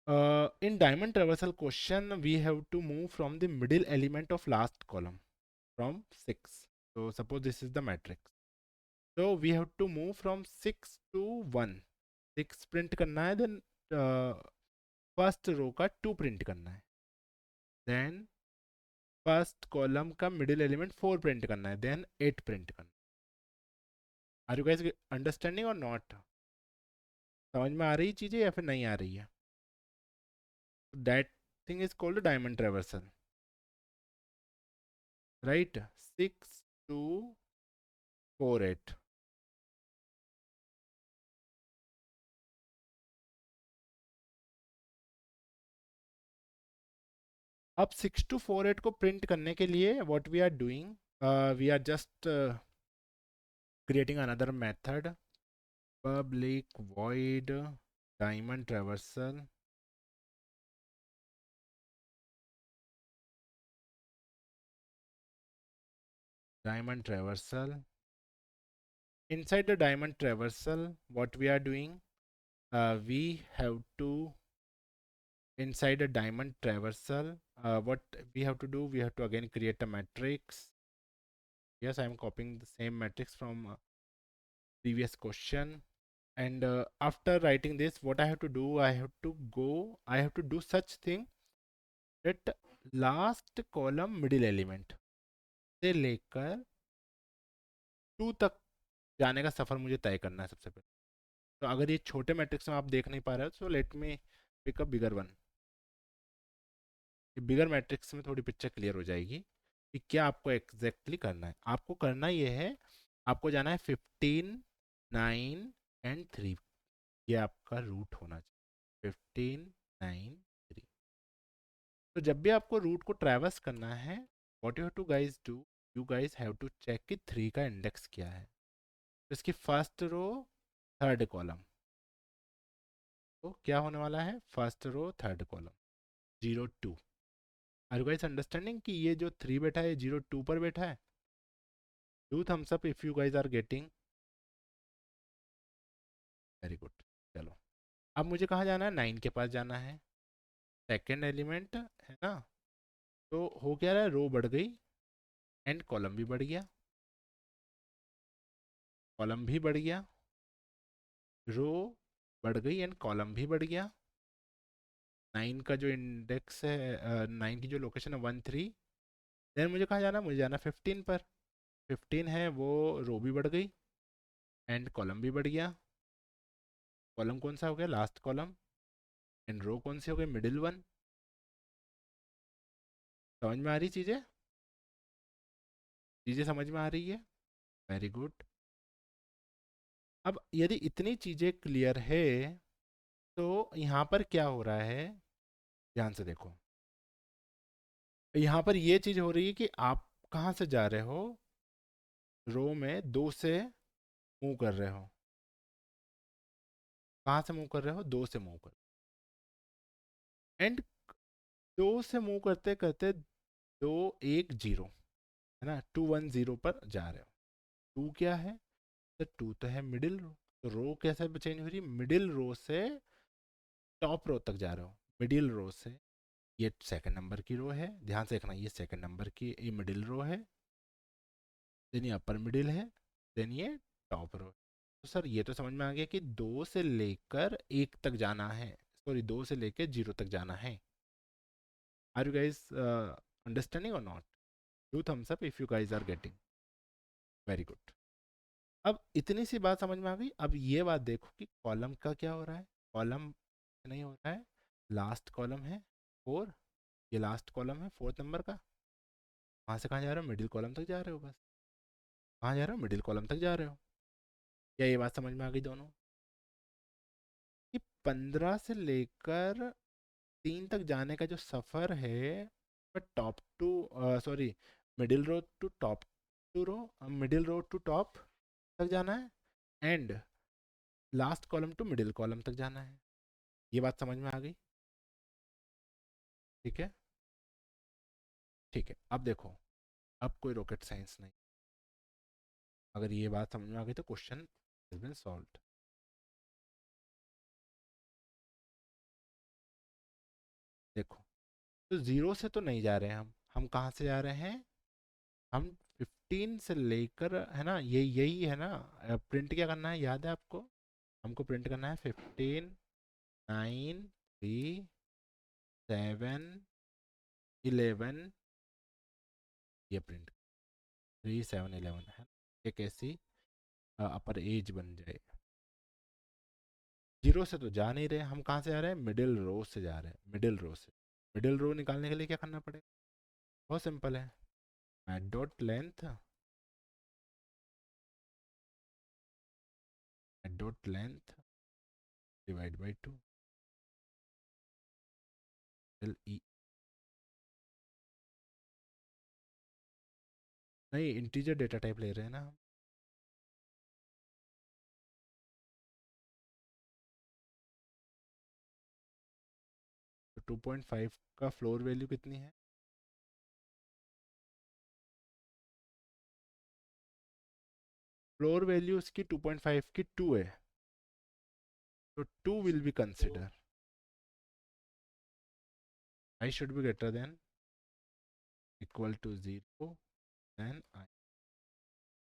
In diamond traversal question, we have to move from the middle element of last column from 6. So suppose this is the matrix. So we have to move from 6 to 1. 6 print करना है, then first row का 2 print करना है, then first column का middle element 4 print करना है, then 8 print करना है. आर यू गाइस अंडरस्टैंडिंग और नॉट? समझ में आ रही चीज़ें या फिर नहीं आ रही है? That thing is called diamond traversal, right. 6 2 4 8. अब 6 टू 4 8 को प्रिंट करने के लिए what we are doing, we are just creating another method, public void diamond traversal, diamond traversal. Inside the diamond traversal, what we are doing, we have to, inside a diamond traversal, what we have to do, we have to again create a matrix. Yes, I am copying the same matrix from previous question. And after writing this, what I have to do, I have to do such thing that last column middle element से लेकर 2 तक जाने का सफ़र मुझे तय करना है सबसे पहले. तो अगर ये छोटे मैट्रिक्स में आप देख नहीं पा रहे हो, तो let me pick a bigger one. ये बिगर मैट्रिक्स में थोड़ी पिक्चर क्लियर हो जाएगी कि क्या आपको एग्जैक्टली करना है. आपको करना ये है, आपको जाना है 15 9 एंड 3. ये आपका रूट होना चाहिए, 15 9 3. तो जब भी आपको रूट को ट्रैवर्स करना है, what you have to guys do, you guys have to check कि 3 का इंडेक्स क्या है. तो इसकी फर्स्ट रो थर्ड कॉलम, तो क्या होने वाला है, first row third column 0 2. Are you guys understanding कि ये जो 3 बैठा है 0 2 पर बैठा है? Do thumbs up if you guys are getting. Very good. चलो, अब मुझे कहाँ जाना है, 9 के पास जाना है, सेकेंड एलिमेंट है ना. तो हो क्या रहा है, रो बढ़ गई एंड कॉलम भी बढ़ गया, कॉलम भी बढ़ गया, रो बढ़ गई एंड कॉलम भी बढ़ गया. 9 का जो इंडेक्स है, 9 की जो लोकेशन है 1 3. देन मुझे कहाँ जाना है, मुझे जाना 15 पर. 15 है वो रो भी बढ़ गई एंड कॉलम भी बढ़ गया. कॉलम कौन सा हो गया, लास्ट कॉलम. एंड रो कौन सी हो गई, मिडिल वन. समझ में आ रही चीज़ें? चीज़ें समझ में आ रही है? Very good. अब यदि इतनी चीज़ें क्लियर है, तो यहाँ पर क्या हो रहा है, ध्यान से देखो. यहाँ पर ये चीज़ हो रही है कि आप कहाँ से जा रहे हो, रो में 2 से मूव कर रहे हो. कहाँ से मूव कर रहे हो, 2 से मूव कर. एंड 2 से मूव करते करते 2 1 0 है ना, 2 1 0 पर जा रहे हो. 2 क्या है, तो 2 तो है मिडिल रो. तो रो कैसे चेंज हो रही है, मिडिल रो से टॉप रो तक जा रहे हो. मिडिल रो से, ये सेकंड नंबर की रो है, ध्यान से देखना, ये सेकंड नंबर की ये मिडिल रो है, देन ये अपर मिडिल है, देन ये टॉप रो. तो सर ये तो समझ में आ गया कि 2 से लेकर 1 तक जाना है, सॉरी 2 से लेकर 0 तक जाना है. आर यू गाइज अंडरस्टैंडिंग और not? Do thumbs up if you guys are getting. Very good. अब इतनी सी बात समझ में आ गई. अब ये बात देखो कि कॉलम का क्या हो रहा है. कॉलम नहीं हो रहा है, लास्ट कॉलम है 4. ये लास्ट कॉलम है फोर्थ नंबर का. वहाँ से कहाँ जा रहे हो, मिडिल कॉलम तक जा रहे हो बस. कहाँ जा रहे हो, मिडिल कॉलम तक जा रहे हो. क्या ये बात समझ में आ गई दोनों? कि 15 से लेकर 3 तक जाने का जो सफ़र है, top to, sorry, middle row to top to row, middle row to top तक जाना है, and last column to middle column तक जाना है. ये बात समझ में आ गई? ठीक है. ठीक है, अब देखो, अब कोई रॉकेट साइंस नहीं. अगर ये बात समझ में आ गई तो क्वेश्चन इज बीन सॉल्व्ड. देखो, तो 0 से तो नहीं जा रहे हैं हम कहाँ से जा रहे हैं? हम 15 से लेकर, है ना, ये यही है ना। प्रिंट क्या करना है, याद है आपको? हमको प्रिंट करना है 15, 9, 3, 7, 11, ये प्रिंट 3, 7, 11 है। एक ऐसी अपर एज बन जाए। 0 से तो जा नहीं रहे, हम कहाँ से जा रहे हैं? मिडिल रो से जा रहे हैं, मिडिल रो से। मिडिल रो निकालने के लिए क्या करना पड़ेगा? बहुत सिंपल है। Dot length, dot length divide by 2, L E. नहीं, इंटीजर डेटा टाइप ले रहे हैं ना हम। तो 2.5 का फ्लोर वैल्यू कितनी है? फ्लोर वैल्यू उसकी 2.5 की 2 है, तो 2 will be consider, i should be greater than equal to 0 then i.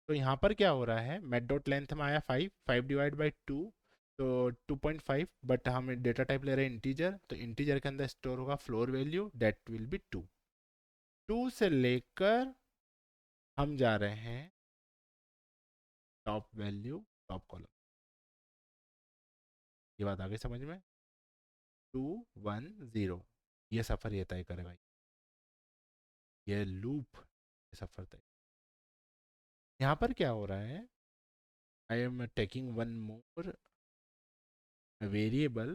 तो यहाँ पर क्या हो रहा है, मेट डॉट लेंथ में आया 5, 5 डिवाइड बाई 2, तो 2.5, बट हम डेटा टाइप ले रहे हैं इंटीजर, तो इंटीजर के अंदर स्टोर होगा floor value, that will be 2। 2 से लेकर हम जा रहे हैं टॉप वैल्यू, टॉप कॉलम। ये बात आगे समझ में? 2, 1, 0, ये सफ़र ये तय करेगा, ये लूप ये सफ़र तय। यहाँ पर क्या हो रहा है, I am taking one more variable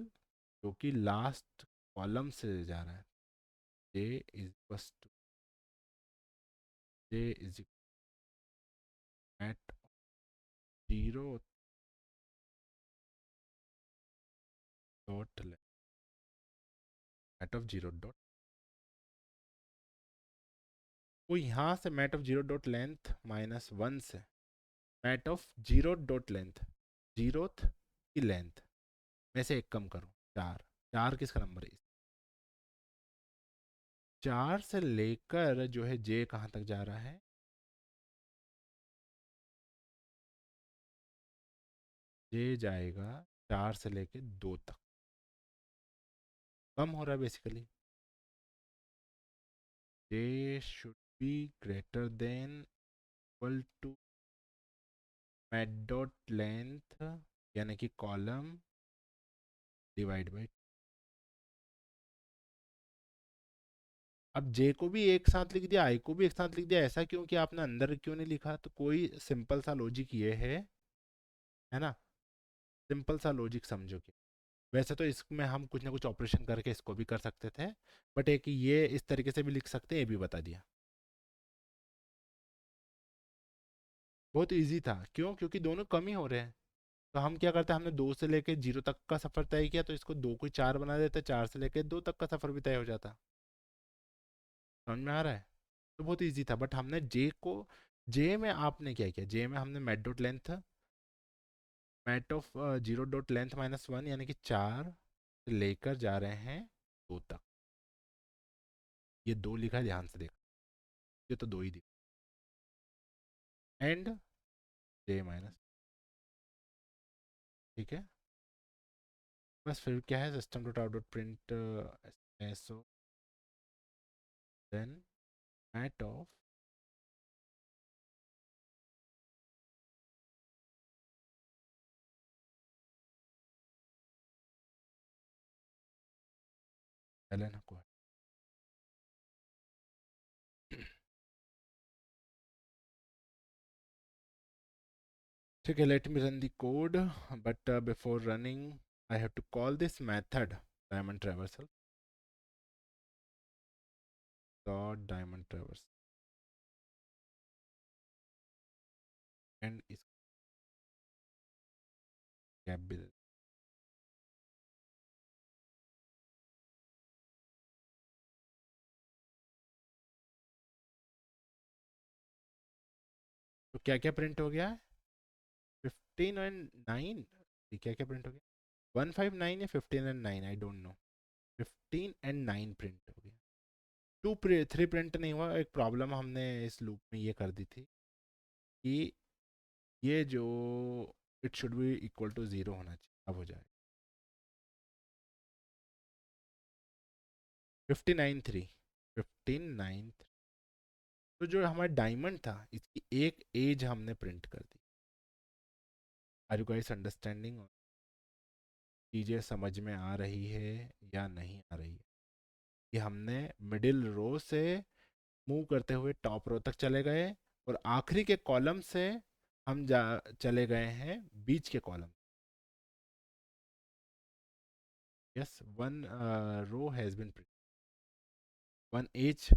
जो कि लास्ट कॉलम से जा रहा है। j is equal to j is at 0 dot at of 0 dot. वो यहाँ से mat of 0 dot length minus 1 से mat of 0 dot length, zeroth की लेंथ में से एक कम करो, 4। 4 किसका नंबर है? 4 से लेकर जो है j कहाँ तक जा रहा है? j जाएगा 4 से लेकर 2 तक, कम हो रहा है basically. j should be greater than equal to mat dot length यानी कि कॉलम डिवाइड बाई। अब जे को भी एक साथ लिख दिया, आई को भी एक साथ लिख दिया, ऐसा क्यों कि आपने अंदर क्यों नहीं लिखा? तो कोई सिंपल सा लॉजिक ये है ना, सिंपल सा लॉजिक समझो कि वैसे तो इसमें हम कुछ ना कुछ ऑपरेशन करके इसको भी कर सकते थे, बट एक ये इस तरीके से भी लिख सकते हैं, ये भी बता दिया। बहुत इजी था, क्यों? क्योंकि दोनों कम ही हो रहे हैं। तो हम क्या करते हैं, हमने 2 से लेकर 0 तक का सफ़र तय किया, तो इसको 2 को 4 बना देते, 4 से लेकर 2 तक का सफ़र भी तय हो जाता। समझ में आ रहा है? तो बहुत इजी था, बट हमने जे को, जे में आपने क्या किया, जे में हमने mat dot length, mat of 0 dot length minus 1 यानी कि 4 से लेकर जा रहे हैं 2 तक। ये 2 लिखा है, ध्यान से देखो, ये तो 2 ही दिखा, एंड जे माइनस। ठीक है, बस फिर क्या है, system dot out dot print so then mat of, एलन को। ठीक है, let me run the code, but before running I have to call this method diamond traversal dot diamond traversal and is gap bill। तो क्या क्या print हो गया? 15 and 9। क्या क्या प्रिंट हो गया? 159 या 15 एंड 9, आई डोंट नो। 15 और 9 प्रिंट हो गया, 3 प्रिंट नहीं हुआ। एक प्रॉब्लम हमने इस लूप में ये कर दी थी कि ये जो it should be equal to 0 होना चाहिए, अब हो जाए 59 3, 15 9। तो जो हमारा डायमंड था इसकी एक एज हमने प्रिंट कर दी। Are you guys understanding? चीज़ें समझ में आ रही है या नहीं आ रही है? कि हमने मिडिल रो से मूव करते हुए टॉप रो तक चले गए और आखिरी के कॉलम से हम जा चले गए हैं बीच के column. Yes, one row has been print, one edge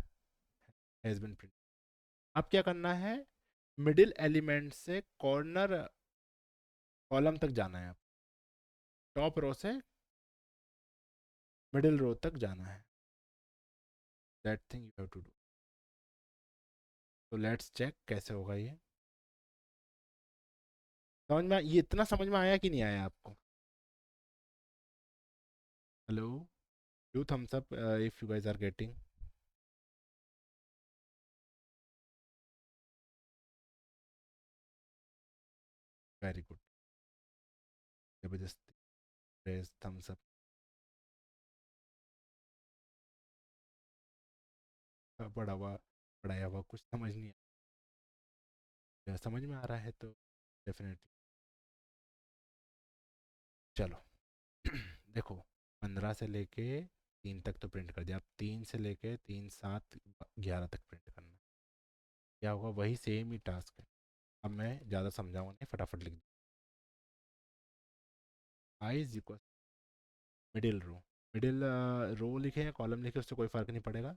has been print. अब क्या करना है, मिडिल एलिमेंट से कॉर्नर कॉलम तक जाना है, टॉप रो से मिडिल रो तक जाना है। That thing you have to do. तो लेट्स चेक कैसे होगा ये। समझ में ये इतना समझ में आया कि नहीं आया आपको? Hello, do thumbs up if you guys are getting. Very good, जबरदस्ती प्रेस थम्स अप। पढ़ा हुआ पढ़ाया हुआ कुछ समझ नहीं आया, समझ में आ रहा है तो डेफिनेटली। चलो देखो, 15 से लेके 3 तक तो प्रिंट कर दिया, अब 3 से लेके 3 7 11 तक प्रिंट करना है। क्या होगा, वही सेम ही टास्क है। अब मैं ज़्यादा समझाऊंगा नहीं, फटाफट लिख दूँ। I is equal middle row, middle row लिखे या कॉलम लिखे उससे कोई फ़र्क नहीं पड़ेगा।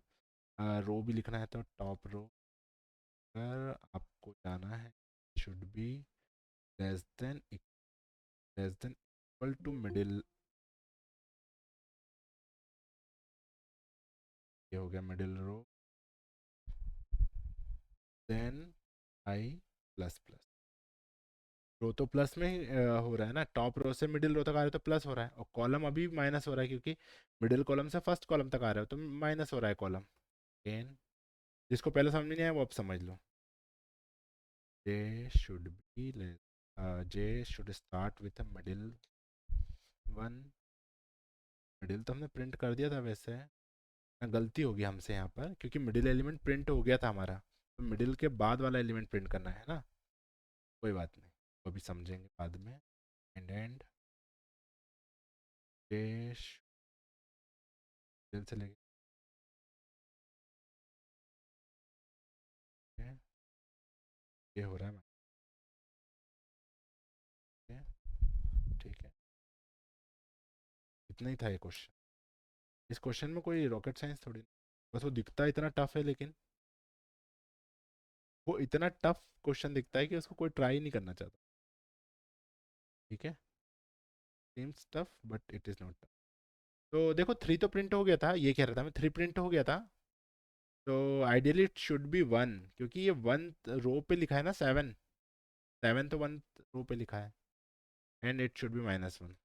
रो भी लिखना है तो टॉप रो पर आपको जाना है, should be less than equal to middle. ये हो गया middle row, then I plus plus. Row तो प्लस में ही हो रहा है ना, टॉप रो से मिडिल रो तक आ रहे हो तो प्लस हो रहा है, और कॉलम अभी माइनस हो रहा है क्योंकि मिडिल कॉलम से फर्स्ट कॉलम तक आ रहे हो तो माइनस हो रहा है कॉलम। अगेन, जिसको पहले समझ में नहीं आया वो अब समझ लो। J should be J should start with a middle one. Middle तो हमने प्रिंट कर दिया था वैसे, गलती होगी हमसे यहाँ पर क्योंकि मिडिल एलिमेंट प्रिंट हो गया था हमारा, तो मिडिल के बाद वाला एलिमेंट प्रिंट करना है ना। कोई बात नहीं, वो भी समझेंगे बाद में। एंड जे मिडिल से लेके ये हो रहा है, ठीक है। इतना ही था ये क्वेश्चन। इस क्वेश्चन में कोई रॉकेट साइंस थोड़ी, बस वो दिखता इतना टफ है, लेकिन वो इतना टफ क्वेश्चन दिखता है कि उसको कोई ट्राई नहीं करना चाहता। ठीक है, seems tough but it is not tough. तो देखो 3 तो प्रिंट हो गया था, ये कह रहा था मैं, 3 प्रिंट हो गया था। तो आइडियली इट शुड बी 1, क्योंकि ये 1 रो पे लिखा है ना, 7 7 तो 1 रो पे लिखा है, एंड इट शुड बी -1।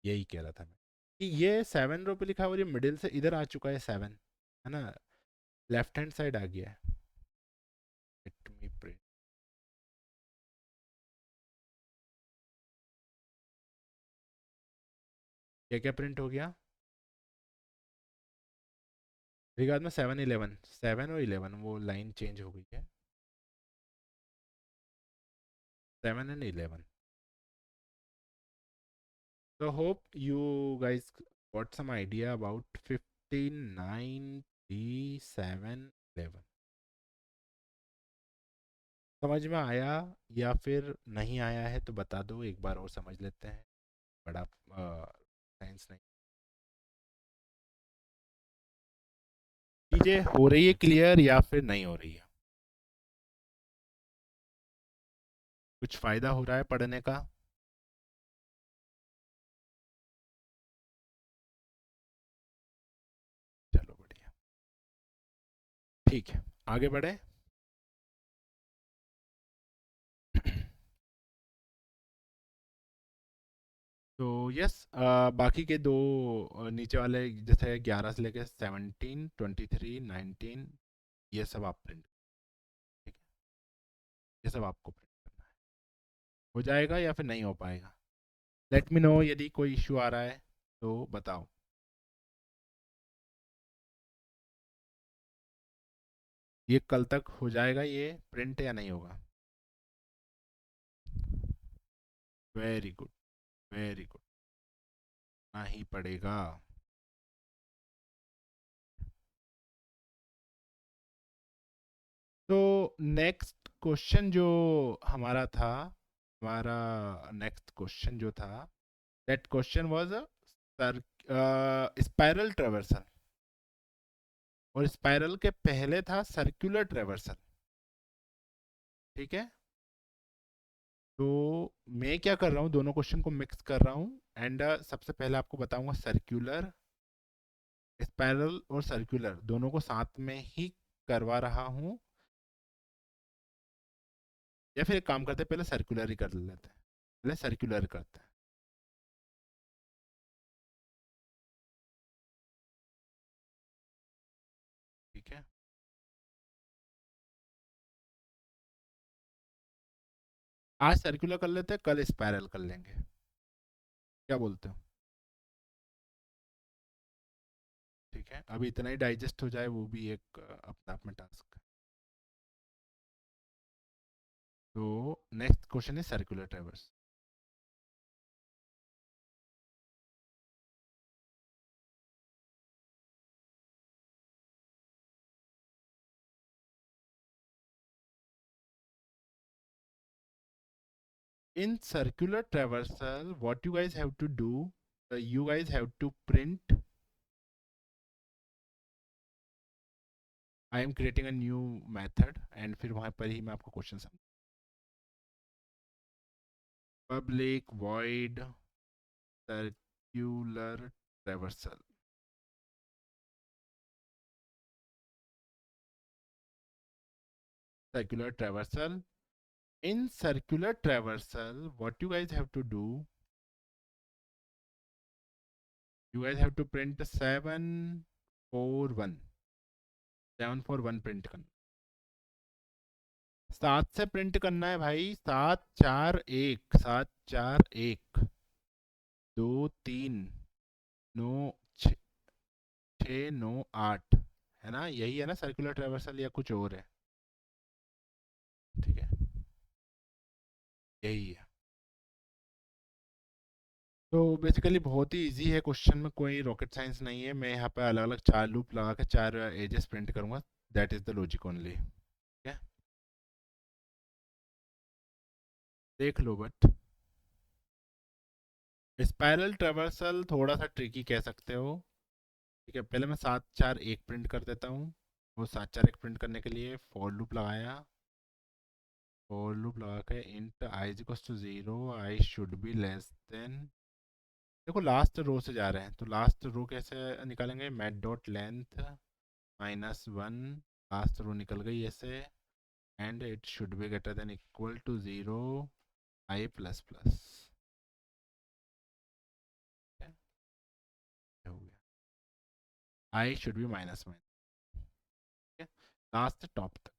यही कह रहा था मैं कि ये 7 रो पे लिखा है और ये मिडिल से इधर आ चुका है 7, है ना, लेफ्ट हैंड साइड आ गया है। Let me print. क्या क्या प्रिंट हो गया? एक बाद में 7 11, 7 और 11 वो लाइन चेंज हो गई है, 7 and 11। So hope you guys got some idea about 15 9 3 7 11। समझ में आया या फिर नहीं आया है तो बता दो, एक बार और समझ लेते हैं। बड़ा साइंस नहीं, चीज़ें हो रही है क्लियर या फिर नहीं हो रही है? कुछ फ़ायदा हो रहा है पढ़ने का? चलो बढ़िया, ठीक है, आगे बढ़े। तो यस, बाकी के दो नीचे वाले जैसे 11 से लेके 17, 23, 19, ये सब आप प्रिंट, ठीक है, ये सब आपको प्रिंट करना है। हो जाएगा या फिर नहीं हो पाएगा? लेट मी नो यदि कोई इश्यू आ रहा है तो बताओ। ये कल तक हो जाएगा ये प्रिंट या नहीं होगा? Very good, very good. ना ही पड़ेगा। तो नेक्स्ट क्वेश्चन जो हमारा था, हमारा नेक्स्ट क्वेश्चन जो था, that question was sir spiral traversal, और स्पाइरल के पहले था सर्कुलर ट्रेवर्सल, ठीक है। तो मैं क्या कर रहा हूँ, दोनों क्वेश्चन को मिक्स कर रहा हूँ, एंड सबसे पहले आपको बताऊंगा सर्कुलर, स्पाइरल और सर्कुलर दोनों को साथ में ही करवा रहा हूँ, या फिर एक काम करते हैं, पहले सर्कुलर ही कर लेते हैं, पहले सर्कुलर करते हैं, ठीक है। आज सर्कुलर कर लेते हैं, कल स्पाइरल कर लेंगे, क्या बोलते हो? ठीक है, अभी इतना ही डाइजेस्ट हो जाए, वो भी एक अपना आप में टास्क है। तो नेक्स्ट क्वेश्चन है circular ट्रेवर्स। In circular traversal, what you guys have to do, you guys have to print. I am creating a new method, and फिर वहाँ पर ही मैं आपको क्वेश्चन समझ, public void circular traversal, circular traversal. In circular traversal, what you guys have to do, you guys have to print 741, 741 print करना, 7 से print करना है भाई, 741, 741, 2 3 9 6 9 8, है ना, यही है ना सर्कुलर ट्रेवर्सल, या कुछ और है? ठीक है, यही है। तो बेसिकली बहुत ही इजी है क्वेश्चन, में कोई रॉकेट साइंस नहीं है, मैं यहाँ पे अलग अलग 4 लूप लगा के 4 एजेस प्रिंट करूंगा, that is the logic only, ठीक है। देख लो, बट स्पाइरल ट्रेवर्सल थोड़ा सा ट्रिकी कह सकते हो, ठीक है। पहले मैं 7 4 1 प्रिंट कर देता हूँ, वो 7 4 1 प्रिंट करने के लिए फॉर लूप लगाया, फॉर लूप लगा के int i is equals to 0, i should be less than, देखो लास्ट रो से जा रहे हैं, तो लास्ट रो कैसे निकालेंगे, mat dot length -1, last row निकल गई ऐसे, and it should be greater than equal to 0, i plus plus, हो गया, i should be minus minus, ठीक है, लास्ट टॉप तक।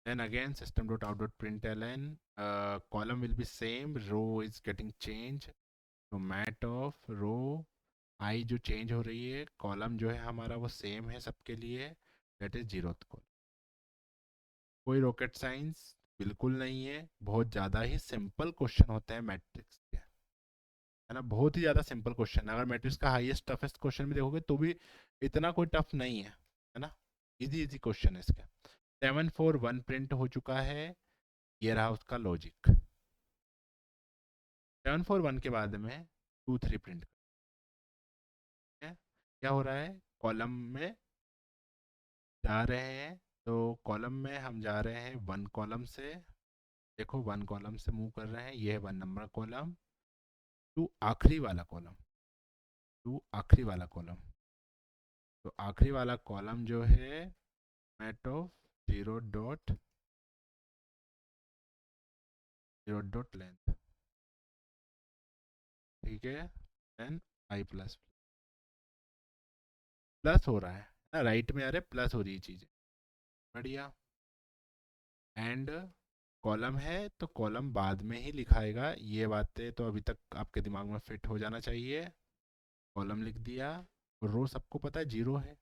Then again system.out.println, column will be same, row is getting changed, तो mat of row आई जो change हो रही है, कॉलम जो है हमारा वो सेम है सबके लिए, दैट इज 0th कॉलम। कोई रॉकेट साइंस बिल्कुल नहीं है, बहुत ज़्यादा ही सिंपल क्वेश्चन होते हैं मैट्रिक्स के, है ना, बहुत ही ज़्यादा सिंपल क्वेश्चन, अगर मैट्रिक्स का हाईएस्ट टफेस्ट क्वेश्चन भी देखोगे तो भी इतना कोई टफ नहीं है ना, इजी इजी क्वेश्चन है इसके। 741 प्रिंट हो चुका है, ये रहा उसका लॉजिक। 741 के बाद में 2 3 प्रिंट करते हैं, क्या हो रहा है, कॉलम में जा रहे हैं, तो कॉलम में हम जा रहे हैं 1 कॉलम से, देखो 1 कॉलम से मूव कर रहे हैं, ये है 1 नंबर कॉलम, टू आखिरी वाला कॉलम, टू आखिरी वाला कॉलम, तो आखिरी वाला कॉलम जो है मैट ऑफ 0 डॉट लेंथ, ठीक है, देन आई प्लस प्लस हो रहा है ना, राइट में आ रहा है, प्लस हो रही है चीज़ें, बढ़िया। एंड कॉलम है तो कॉलम बाद में ही लिखाएगा, ये बातें तो अभी तक आपके दिमाग में फिट हो जाना चाहिए। कॉलम लिख दिया, और रो सबको पता है जीरो है,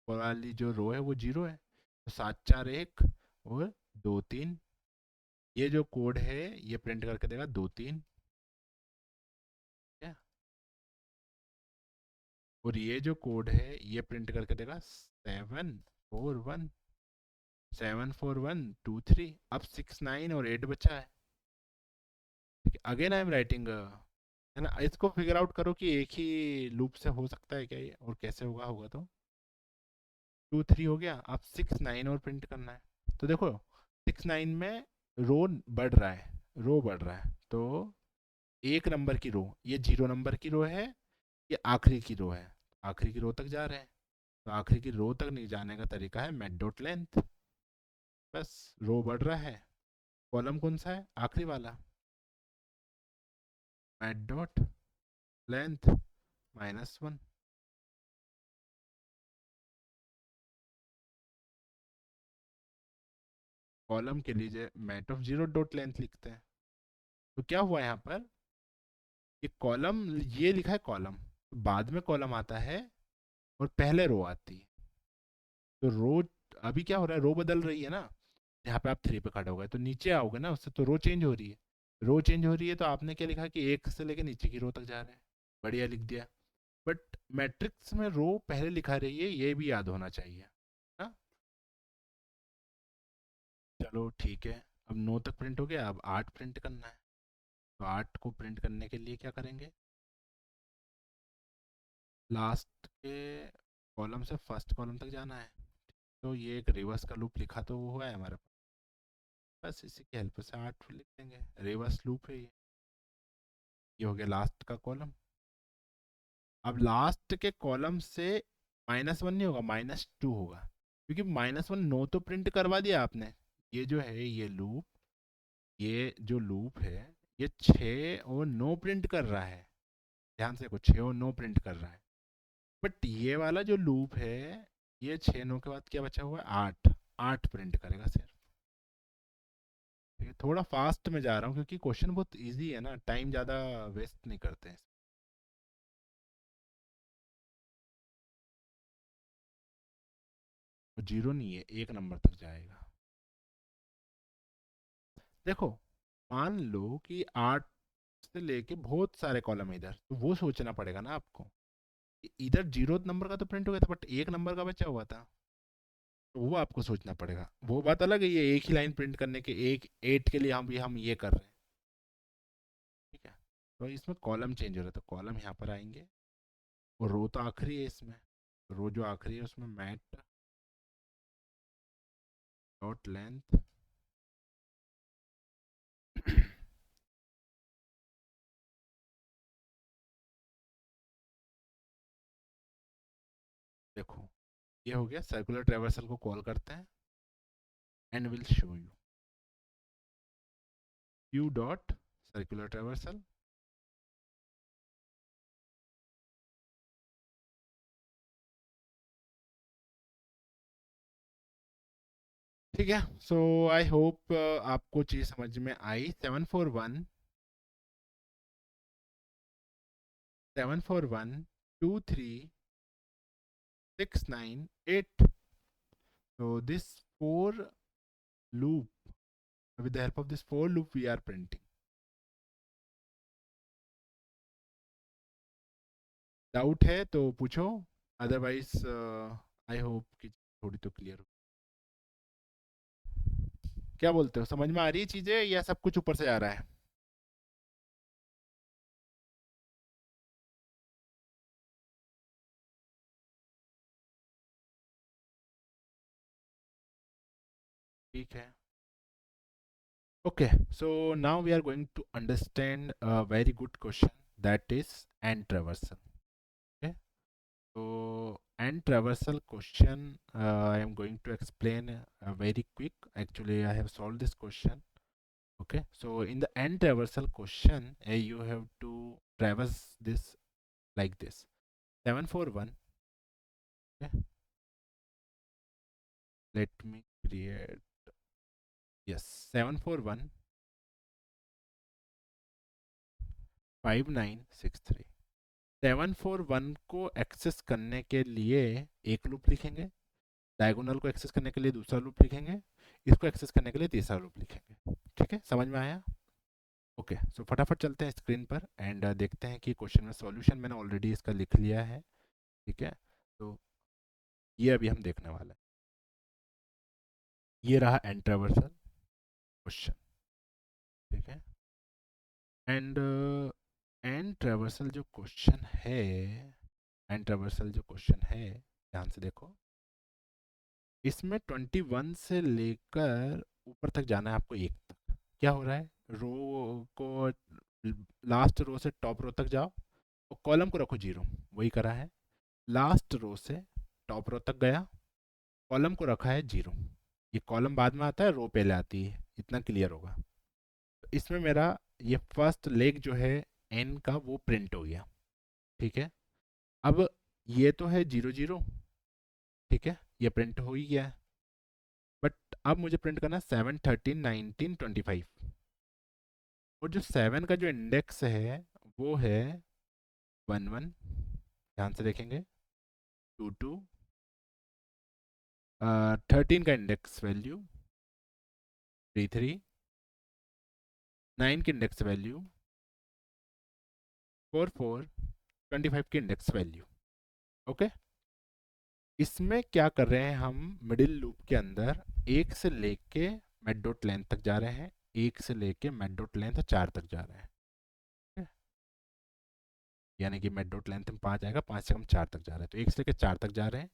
वाली जो रो है वो जीरो है, तो 7 4 1 और 2 3, ये जो कोड है ये प्रिंट करके देगा 2 3, क्या, और ये जो कोड है ये प्रिंट करके देगा 7 4 1, 7 4 1 2 3। अब 6 9 और 8 बचा है। अगेन आई एम राइटिंग, है ना, इसको फिगर आउट करो कि एक ही लूप से हो सकता है क्या ये, और कैसे होगा, होगा तो 2 3 हो गया। अब 6 9 और प्रिंट करना है, तो देखो 6 9 में रो बढ़ रहा है, रो बढ़ रहा है, तो एक नंबर की रो, ये 0 नंबर की रो है, ये आखिरी की रो है, आखिरी की रो तक जा रहे हैं, तो आखिरी की रो तक नहीं जाने का तरीका है मैट डॉट लेंथ, बस रो बढ़ रहा है, कॉलम कौन सा है, आखिरी वाला, मैट डॉट लेंथ -1। कॉलम के लिए mat of zero dot length लिखते हैं। तो क्या हुआ यहाँ पर, ये कॉलम, ये लिखा है कॉलम, बाद में कॉलम आता है और पहले रो आती है, तो रो, अभी क्या हो रहा है, रो बदल रही है ना, यहाँ पे आप 3 पे खड़े हो गए तो नीचे आओगे ना, उससे तो रो चेंज हो रही है, रो चेंज हो रही है, तो आपने क्या लिखा कि एक से लेके नीचे की रो तक जा रहे हैं, बढ़िया लिख दिया। बट मैट्रिक्स में रो पहले लिखा रही है, ये भी याद होना चाहिए ना। चलो ठीक है, अब 9 तक प्रिंट हो गया, अब 8 प्रिंट करना है, तो 8 को प्रिंट करने के लिए क्या करेंगे, लास्ट के कॉलम से फर्स्ट कॉलम तक जाना है, तो ये एक रिवर्स का लूप लिखा तो वो हुआ है हमारे पास, बस इसी की हेल्प से 8 लिख देंगे, रिवर्स लूप है ये हो गया लास्ट का कॉलम। अब लास्ट के कॉलम से -1 नहीं होगा, -2 होगा, क्योंकि -1 9 तो प्रिंट करवा दिया आपने, ये जो है ये लूप, ये जो लूप है ये 6 और 9 प्रिंट कर रहा है, ध्यान से देखो 6 और 9 प्रिंट कर रहा है, बट ये वाला जो लूप है ये 6 9 के बाद क्या बचा हुआ है, 8, 8 प्रिंट करेगा सिर्फ। ठीक है, थोड़ा फास्ट में जा रहा हूँ क्योंकि क्वेश्चन बहुत इजी है ना, टाइम ज़्यादा वेस्ट नहीं करते हैं। जीरो नहीं है, एक नंबर तक जाएगा। देखो मान लो कि 8 से लेके बहुत सारे कॉलम है इधर, तो वो सोचना पड़ेगा ना आपको कि इधर 0 नंबर का तो प्रिंट हो गया था, बट एक नंबर का बचा हुआ था, तो वो आपको सोचना पड़ेगा। वो बात अलग है, ये एक ही लाइन प्रिंट करने के, एक 8 के लिए हम ये कर रहे हैं, ठीक है, तो इसमें कॉलम चेंज हो रहा है, तो कॉलम यहाँ पर आएंगे, और रो तो आखिरी है इसमें, रो जो आखिरी है उसमें मैट डॉट लेंथ देखो ये हो गया, सर्कुलर ट्रेवर्सल को कॉल करते हैं, and will show you Q dot circular traversal. ठीक है, सो आई होप आपको चीज़ समझ में आई। 7 4 1 7 4 1 2 3 6 9 8, so this four loop, with the help of this for loop we are printing। Doubt है तो पूछो, अदरवाइज आई होप कि थोड़ी तो क्लियर हो। क्या बोलते हो, समझ में आ रही है चीज़ें या सब कुछ ऊपर से आ रहा है। ठीक है, okay, so now we are going to understand a very good question, that is and traversal। Okay, so and traversal question, I am going to explain very quick. Actually I have solved this question Okay, so in the n traversal question, you have to traverse this like this. 741. Okay, let me create. Yes, 741 5963. 741 को access करने के लिए एक loop लिखेंगे, diagonal को access करने के लिए दूसरा लूप लिखेंगे, इसको एक्सेस करने के लिए तीसरा लूप लिखेंगे। ठीक है, समझ में आया? ओके, सो फटाफट चलते हैं स्क्रीन पर एंड देखते हैं कि क्वेश्चन में सॉल्यूशन मैंने ऑलरेडी इसका लिख लिया है। ठीक है, तो ये अभी हम देखने वाले हैं। ये रहा एन ट्रावर्सल क्वेश्चन। ठीक है, एंड एन ट्रावर्सल जो क्वेश्चन है, एन ट्रावर्सल जो क्वेश्चन है, ध्यान से देखो, इसमें 21 से लेकर ऊपर तक जाना है आपको, एक तक। क्या हो रहा है, रो को, लास्ट रो से टॉप रो तक जाओ और कॉलम को रखो जीरो, वही करा है। लास्ट रो से टॉप रो तक गया, कॉलम को रखा है जीरो। ये कॉलम बाद में आता है, रो पहले आती है, इतना क्लियर होगा। तो इसमें मेरा ये फर्स्ट लेग जो है एन का, वो प्रिंट हो गया। ठीक है, अब ये तो है जीरो जीरो। ठीक है, ये प्रिंट हो ही गया है, बट अब मुझे प्रिंट करना है 7 13 19 25। और जो 7 का जो इंडेक्स है वो है 11, ध्यान से देखेंगे, 22, 13 का इंडेक्स वैल्यू 33, 9 की इंडेक्स वैल्यू 44, 25 की इंडेक्स वैल्यू। ओके, इसमें क्या कर रहे हैं हम, मिडिल लूप के अंदर एक से लेके मेड डॉट लेंथ तक जा रहे हैं, एक से लेके मेड डॉट लेंथ 4 तक जा रहे हैं। ठीक है? यानी कि मेड डॉट लेंथ में 5 आएगा, 5 से हम 4 तक जा रहे हैं, तो एक से लेके 4 तक जा रहे हैं।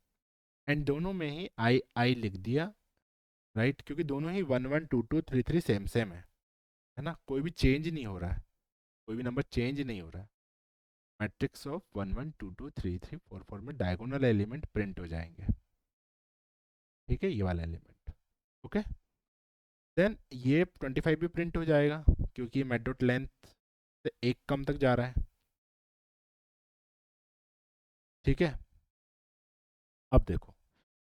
एंड दोनों में ही आई आई लिख दिया, राइट, क्योंकि दोनों ही 1 1 2 2 3 3 सेम सेम है ना, कोई भी चेंज नहीं हो रहा है, कोई भी नंबर चेंज नहीं हो रहा है। मैट्रिक्स ऑफ 1 1 2 2 3 3 4 4 में डायगोनल एलिमेंट प्रिंट हो जाएंगे। ठीक है, ये वाला एलिमेंट। ओके, देन ये 25 भी प्रिंट हो जाएगा, क्योंकि मेड डॉट लेंथ से एक कम तक जा रहा है। ठीक है, अब देखो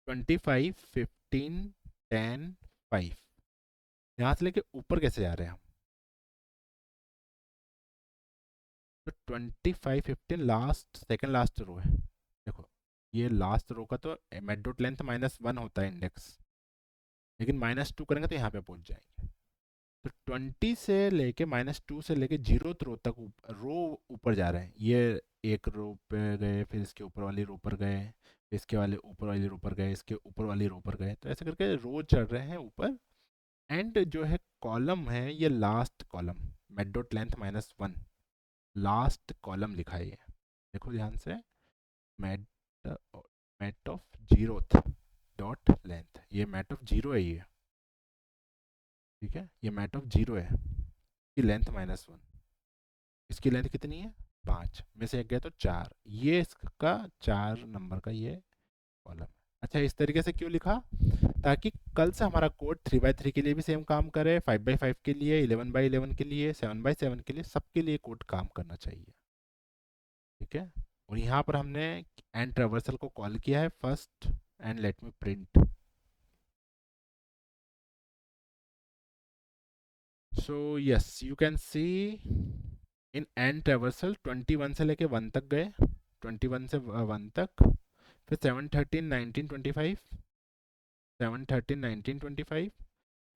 25 15 10 5, यहाँ से लेके ऊपर कैसे जा रहे हैं हम, तो 25 15 लास्ट, सेकेंड लास्ट रो है। देखो, ये लास्ट रो का तो मेड डॉट लेंथ -1 होता है इंडेक्स, लेकिन -2 करेंगे तो यहाँ पे पहुँच जाएंगे। तो 20 से लेके -2 से लेके 0 रो तक रो ऊपर जा रहे हैं। ये एक रो पे गए, फिर इसके ऊपर वाली रो पर गए, फिर इसके वाले ऊपर वाली रो पर गए, इसके ऊपर वाली रो पर गए, तो ऐसे करके रो चढ़ रहे हैं ऊपर। एंड जो है कॉलम है, ये last column, mat dot length -1, last column लिखा है ये। देखो ध्यान से, mat mat of zeroth dot length, ये मैट ऑफ जीरो है ये। ठीक है, ये मैट ऑफ जीरो है, इसकी लेंथ -1, इसकी लेंथ कितनी है 5, में से एक गया तो 4, ये इसका 4 नंबर का ये कॉलम है। अच्छा, इस तरीके से क्यों लिखा, ताकि कल से हमारा कोड 3x3 के लिए भी सेम काम करे, 5x5 के लिए, 11x11 के लिए, 7x7 के लिए, सबके लिए कोड काम करना चाहिए। ठीक है, और यहाँ पर हमने एंड ट्रावर्सल को कॉल किया है first, and let me print. So yes, you can see in and traversal 21 से लेके 1 तक गए, 21 से 1 तक, फिर 7 13 19 25, 7 13 19 25,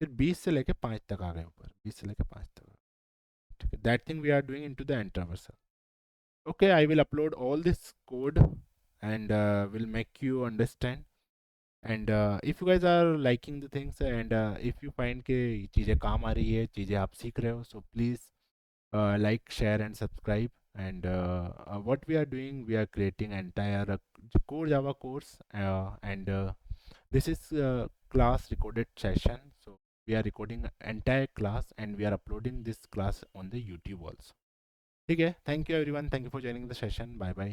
फिर 20 से लेके 5 तक आ गए ऊपर, 20 से लेके 5 तक। ठीक है, that thing we are doing into the end traversal. Okay, I will upload all this code and will make you understand. And if you guys are liking the things and if you find कि चीज़ें काम आ रही है, चीज़ें आप सीख रहे हो, so please like, share and subscribe. And what we are doing, we are creating entire core Java course, and this is class recorded session. So we are recording entire class and we are uploading this class on the YouTube also. ठीक है, thank you everyone, thank you for joining the session, bye bye.